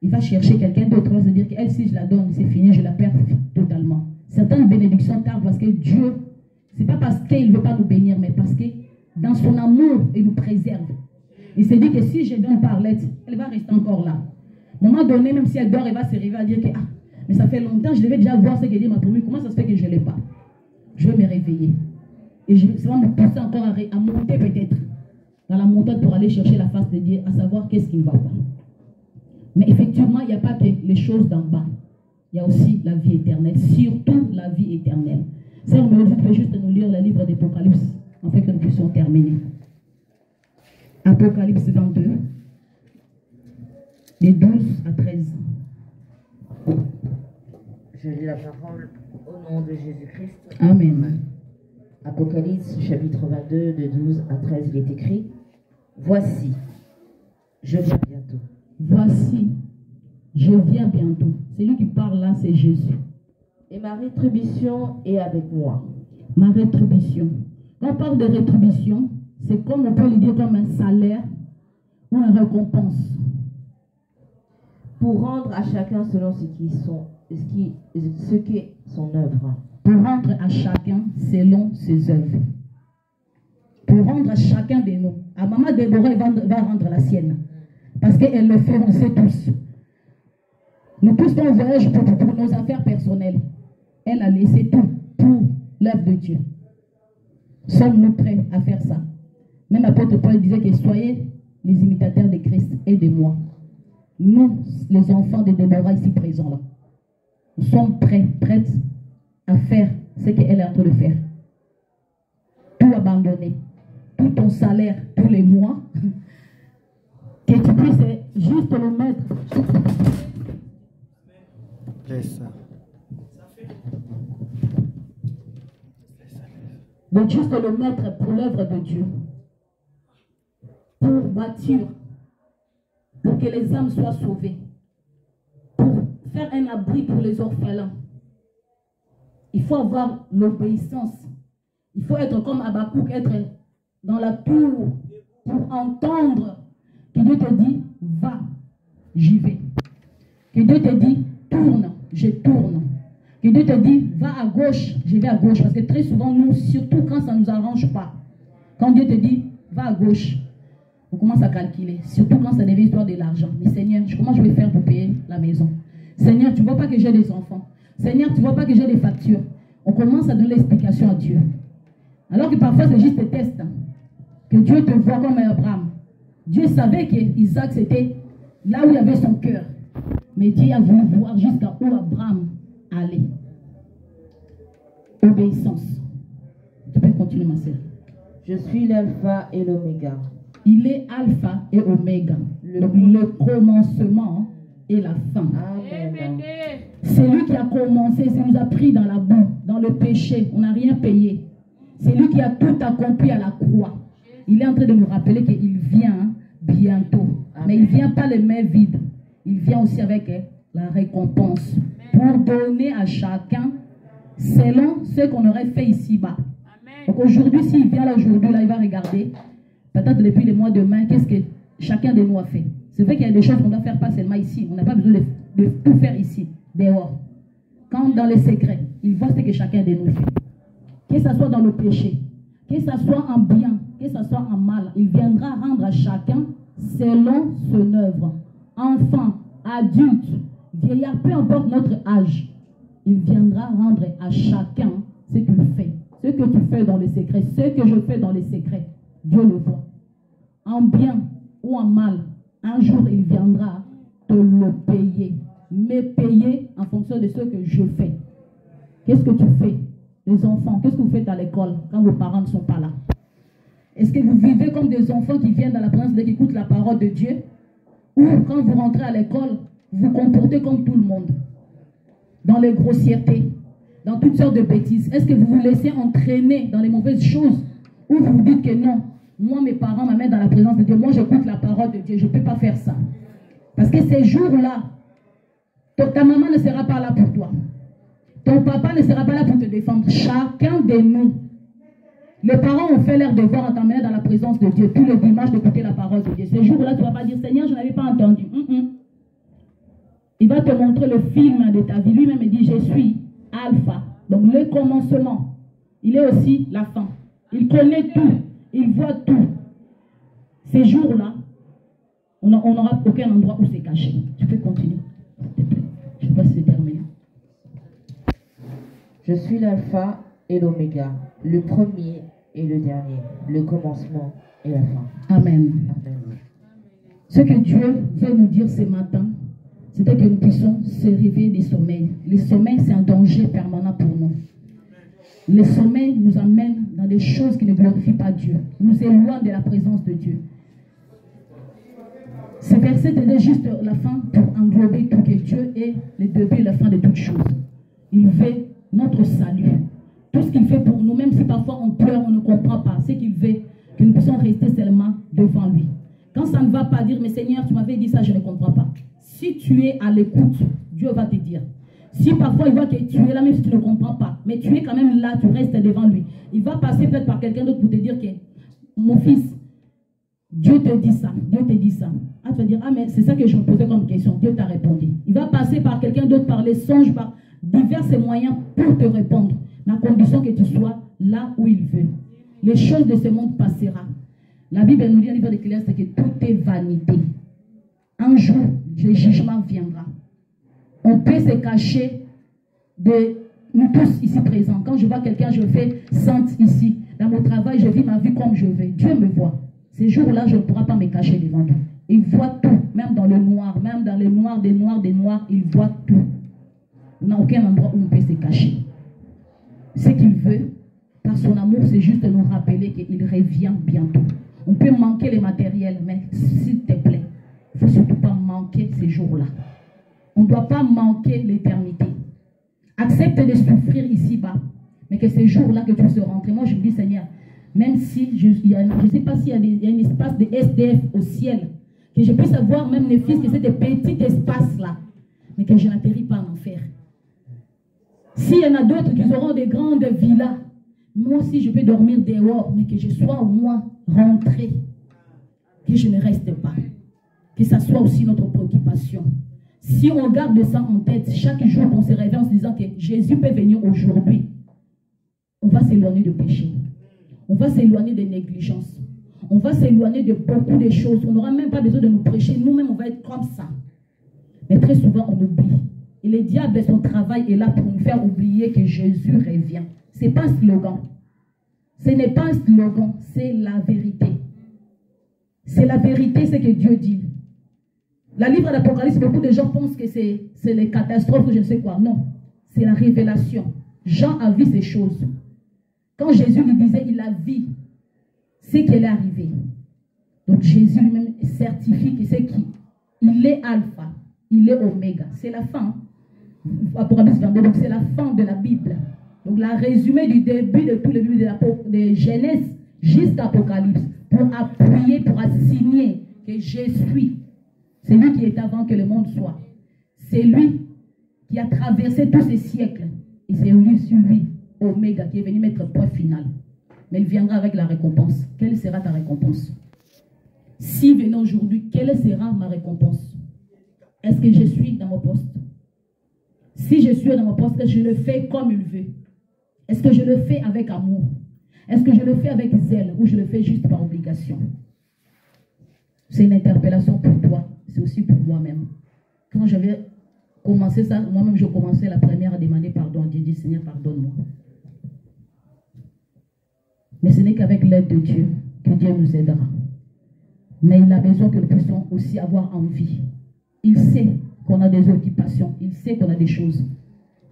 Il va chercher quelqu'un d'autre. Il va se dire qu'elle, si je la donne, c'est fini, je la perds totalement. Certaines bénédictions tardent parce que Dieu, ce n'est pas parce qu'il ne veut pas nous bénir, mais parce que dans son amour, il nous préserve. Il se dit que si je donne par lettre, elle va rester encore là. À un moment donné, même si elle dort, elle va se réveiller à dire que ah, mais ça fait longtemps, je devais déjà voir ce que Dieu m'a promis. Comment ça se fait que je ne l'ai pas? Je vais me réveiller. Et ça va me pousser encore à monter peut-être dans la montagne pour aller chercher la face de Dieu, à savoir qu'est-ce qui ne va pas. Mais effectivement, il n'y a pas que les choses d'en bas. Il y a aussi la vie éternelle, surtout la vie éternelle. Seigneur, je vais juste nous lire le livre d'Apocalypse, afin que nous puissions terminer. Apocalypse 22, de 12 à 13. Je lis la parole au nom de Jésus-Christ. Amen. Apocalypse chapitre 22, de 12 à 13, il est écrit: Voici, je viens bientôt. Voici, je viens bientôt. Celui qui parle là, c'est Jésus. Et ma rétribution est avec moi. Ma rétribution. Quand on parle de rétribution, c'est comme on peut le dire comme un salaire ou une récompense. Pour rendre à chacun selon ce qu'est son œuvre. Pour rendre à chacun selon ses œuvres. Pour rendre à chacun de nous. À maman Déborah, elle va rendre la sienne. Parce qu'elle le fait, on sait tous. Nous tous, on voyage pour nos affaires personnelles. Elle a laissé tout pour l'œuvre de Dieu. Sommes-nous prêts à faire ça? Même l'apôtre Paul disait que soyez les imitateurs de Christ et de moi. Nous, les enfants de Déborah ici présents là, nous sommes prêtes à faire ce qu'elle est en train de faire. Tout abandonner, tout ton salaire tous les mois, que tu puisses juste le mettre. De juste le mettre pour l'œuvre de Dieu. Pour bâtir, pour que les âmes soient sauvées, pour faire un abri pour les orphelins. Il faut avoir l'obéissance. Il faut être comme Habakkuk, être dans la tour pour entendre que Dieu te dit, va, j'y vais. Que Dieu te dit, tourne, je tourne. Que Dieu te dit, va à gauche, je vais à gauche. Parce que très souvent, nous, surtout quand ça ne nous arrange pas, quand Dieu te dit, va à gauche, on commence à calculer. Surtout quand ça devient histoire de l'argent. Mais Seigneur, comment je vais faire pour payer la maison? Seigneur, tu ne vois pas que j'ai des enfants. Seigneur, tu ne vois pas que j'ai des factures. on commence à donner l'explication à Dieu. Alors que parfois c'est juste des tests. Que Dieu te voit comme Abraham. Dieu savait qu'Isaac c'était là où il avait son cœur. Mais Dieu a voulu voir jusqu'à où Abraham allait. Obéissance. Tu peux continuer, ma sœur. Je suis l'alpha et l'oméga. Il est alpha et oméga. Donc le commencement et la fin. Amen. C'est lui qui a commencé, c'est nous a pris dans la boue, dans le péché. On n'a rien payé. C'est lui qui a tout accompli à la croix. Il est en train de nous rappeler qu'il vient bientôt. Amen. Mais il ne vient pas les mains vides. Il vient aussi avec la récompense. Amen. Pour donner à chacun selon ce qu'on aurait fait ici-bas. Donc aujourd'hui, s'il vient là aujourd'hui, là, il va regarder, peut-être depuis les mois de mai, qu'est-ce que chacun de nous a fait. C'est vrai qu'il y a des choses qu'on doit faire pas seulement ici. On n'a pas besoin de tout faire ici, dehors. Quand dans les secrets, il voit ce que chacun de nous fait. Que ce soit dans le péché, que ce soit en bien, que ce soit en mal, il viendra rendre à chacun selon son œuvre. Enfant, adulte, vieillard, peu importe notre âge, il viendra rendre à chacun ce qu'il fait. Ce que tu fais dans les secrets, ce que je fais dans les secrets, Dieu le voit. En bien ou en mal, un jour il viendra te le payer. Mais payer en fonction de ce que je fais. Qu'est-ce que tu fais? Les enfants, qu'est-ce que vous faites à l'école quand vos parents ne sont pas là? Est-ce que vous vivez comme des enfants qui viennent dans la présence de Dieu, qui écoutent la parole de Dieu? Ou quand vous rentrez à l'école, vous vous comportez comme tout le monde? Dans les grossièretés, dans toutes sortes de bêtises. Est-ce que vous vous laissez entraîner dans les mauvaises choses? Ou vous vous dites que non, moi mes parents m'amènent dans la présence de Dieu, moi j'écoute la parole de Dieu, je ne peux pas faire ça. Parce que ces jours-là, ta maman ne sera pas là pour toi. Ton papa ne sera pas là pour te défendre. Chacun de nous. Les parents ont fait leur devoir en t'amenant dans la présence de Dieu tous les dimanches d'écouter la parole de Dieu. Ce jour-là, tu ne vas pas dire, Seigneur, je n'avais pas entendu. Il va te montrer le film de ta vie. Lui-même dit, je suis alpha. Donc le commencement. Il est aussi la fin. Il connaît tout. Il voit tout. Ces jours-là, on n'aura aucun endroit où se cacher. Tu peux continuer, s'il te plaît. Je ne sais pas si c'est terminé. Je suis l'alpha et l'oméga, le premier et le dernier, le commencement et la fin. Amen. Amen. Ce que Dieu veut nous dire ce matin, c'était que nous puissions se réveiller des sommeils. Le sommeil, c'est un danger permanent pour nous. Le sommeil nous amène dans des choses qui ne glorifient pas Dieu, nous éloignent de la présence de Dieu. Ce verset était juste la fin pour englober tout, que Dieu est le début et la fin de toutes choses. Il veut notre salut. Tout ce qu'il fait pour nous, même si parfois on pleure, on ne comprend pas, c'est qu'il veut que nous puissions rester seulement devant lui. Quand ça ne va pas, dire, mais Seigneur, tu m'avais dit ça, je ne comprends pas. Si tu es à l'écoute, Dieu va te dire. Si parfois il voit que tu es là, même si tu ne comprends pas, mais tu es quand même là, tu restes devant lui. Il va passer peut-être par quelqu'un d'autre pour te dire que, mon fils, Dieu te dit ça, Dieu te dit ça. Ah, tu vas dire, ah, mais c'est ça que je me posais comme question. Dieu t'a répondu. Il va passer par quelqu'un d'autre, par les songes, par divers moyens pour te répondre, à condition que tu sois là où il veut. Les choses de ce monde passeront. La Bible nous dit, au livre d'Ecclésiaste, que tout est vanité. Un jour, le jugement viendra. On peut se cacher de nous tous ici présents. Quand je vois quelqu'un, je fais sainte ici. Dans mon travail, je vis ma vie comme je veux. Dieu me voit. Ces jours-là, je ne pourrai pas me cacher devant lui. Il voit tout, même dans le noir, même dans le noir des noirs, il voit tout. On n'a aucun endroit où on peut se cacher. Ce qu'il veut, par son amour, c'est juste nous rappeler qu'il revient bientôt. On peut manquer les matériels, mais s'il te plaît, il ne faut surtout pas manquer ces jours-là. On ne doit pas manquer l'éternité. Accepte de souffrir ici-bas, mais que ces jours-là que tu seras rentré. Moi, je me dis, Seigneur, même si je ne sais pas s'il y a un espace de SDF au ciel, que je puisse avoir même les fils, que c'est des petits espaces-là, mais que je n'atterris pas en enfer. S'il y en a d'autres qui auront des grandes villas, moi aussi je peux dormir dehors, mais que je sois au moins rentré, que je ne reste pas. Que ça soit aussi notre préoccupation. Si on garde ça en tête, chaque jour qu'on se réveille en se disant que Jésus peut venir aujourd'hui, on va s'éloigner de péché. On va s'éloigner de négligence. On va s'éloigner de beaucoup de choses. On n'aura même pas besoin de nous prêcher. Nous-mêmes, on va être comme ça. Mais très souvent, on oublie Et le diable, son travail est là pour nous faire oublier que Jésus revient. Ce n'est pas un slogan. Ce n'est pas un slogan, c'est la vérité. C'est la vérité, c'est que Dieu dit. La livre d'Apocalypse, beaucoup de gens pensent que c'est les catastrophes ou je ne sais quoi. Non, c'est la révélation. Jean a vu ces choses. Quand Jésus lui disait, il a vu ce qui est arrivé. Donc Jésus lui-même certifie que c'est qui? Il est alpha, il est oméga. C'est la fin. Apocalypse 22, donc c'est la fin de la Bible. Donc la résumé du début de tout le livre de Genèse jusqu'à Apocalypse pour appuyer, pour assigner que je suis. C'est lui qui est avant que le monde soit. C'est lui qui a traversé tous ces siècles. Et c'est lui, Oméga, qui est venu mettre point final. Mais il viendra avec la récompense. Quelle sera ta récompense? Si venait aujourd'hui, quelle sera ma récompense? Est-ce que je suis dans mon poste? Si je suis dans mon poste, est-ce que je le fais comme il veut? Est-ce que je le fais avec amour? Est-ce que je le fais avec zèle ou je le fais juste par obligation? C'est une interpellation pour toi. C'est aussi pour moi-même. Quand j'avais commencé ça, moi-même je commençais la première à demander pardon à Dieu. Dit Seigneur, pardonne-moi. Mais ce n'est qu'avec l'aide de Dieu que Dieu nous aidera. Mais il a besoin que nous puissions aussi avoir envie. Il sait qu'on a des occupations. Il sait qu'on a des choses.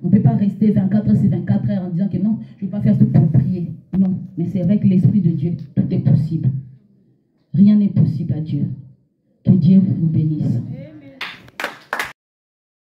On ne peut pas rester 24 heures sur 24 heures en disant que non, je ne vais pas faire tout pour prier. Non, mais c'est avec l'Esprit de Dieu. Tout est possible. Rien n'est possible à Dieu. Que Dieu vous bénisse.